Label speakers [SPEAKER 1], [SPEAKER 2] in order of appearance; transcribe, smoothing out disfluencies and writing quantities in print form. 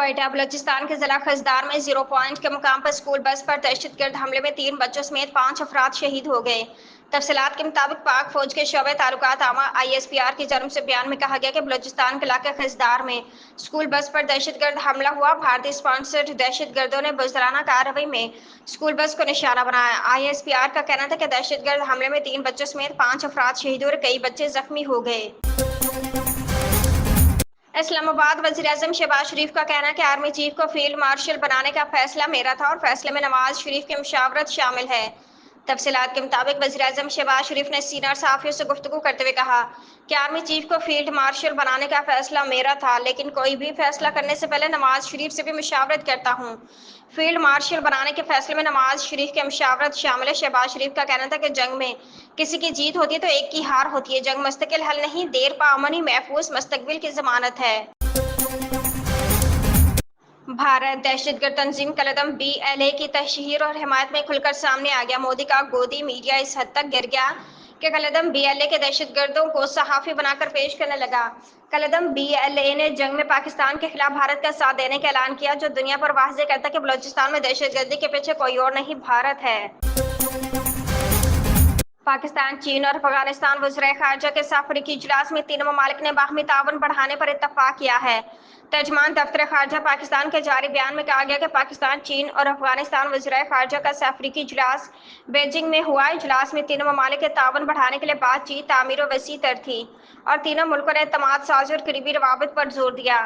[SPEAKER 1] कोयटा बलूचिस्तान के जिला खजदार में जीरो पॉइंट के मुकाम पर स्कूल बस पर दहशतगर्द हमले में 3 बच्चों समेत 5 अफराद शहीद हो गए। तफसीलात के मुताबिक पाक फौज के शोबे ताल्लुकात आमा ISPR की जानब से बयान में कहा गया कि बलूचिस्तान के इलाके खजदार में स्कूल बस पर दहशतगर्द हमला हुआ। भारतीय स्पॉन्सर्ड दहशतगर्दों ने बुजराना कार्रवाई में स्कूल बस को निशाना बनाया। ISPR का कहना था कि दहशतगर्द हमले में 3 बच्चों समेत 5 अफराद शहीद हुए और कई बच्चे जख्मी हो गए। इस्लामाबाद वज़ीर-ए-आज़म शहबाज शरीफ का कहना है कि आर्मी चीफ को फील्ड मार्शल बनाने का फैसला मेरा था और फैसले में नवाज शरीफ की मुशावरत शामिल है। तफसीलात के मुताबिक वज़ीर-ए-आज़म शहबाज शरीफ ने सीनियर सहाफ़ियों से गुफ्तगू करते हुए कहा कि आर्मी चीफ को फील्ड मार्शल बनाने का फैसला मेरा था, लेकिन कोई भी फैसला करने से पहले नवाज शरीफ से भी मुशावरत करता हूँ। फील्ड मार्शल बनाने के फैसले में नवाज शरीफ की मुशावरत शामिल है। शहबाज शरीफ का कहना था कि जंग में किसी की जीत होती है तो एक की हार होती है। जंग मुस्तकिल हल नहीं, देर पा अमनी महफूज मुस्तकबिल की जमानत है। भारत दहशतगर्द तंजीम कलदम BLA की तशहीर और हिमायत में खुलकर सामने आ गया। मोदी का गोदी मीडिया इस हद तक गिर गया कि कलदम BLA के दहशतगर्दों को सहाफ़ी बनाकर पेश करने लगा। कलदम BLA ने जंग में पाकिस्तान के खिलाफ भारत का साथ देने का ऐलान किया, जो दुनिया पर वाज़ेह करता है कि बलूचिस्तान में दहशतगर्दी के पीछे कोई और नहीं, भारत है। पाकिस्तान, चीन और अफगानिस्तान वज़ीर ख़ारजा के साथ अफ्रीकी इजलास में तीनों ममालिक ने बाहमी ताउन बढ़ाने पर इत्तफ़ाक़ किया है। तर्जमान दफ्तर ख़ारजा पाकिस्तान के जारी बयान में कहा गया कि पाकिस्तान, चीन और अफगानिस्तान वज़ीर ख़ारजा का अफ्रीकी इजलास बीजिंग में हुआ। इजलास में तीनों ममालिक के ताउन बढ़ाने के लिए बातचीत तामीर व वसी तर थी और तीनों मुल्कों ने एतमाद साज़ी और करीबी रवाबित पर जोर दिया।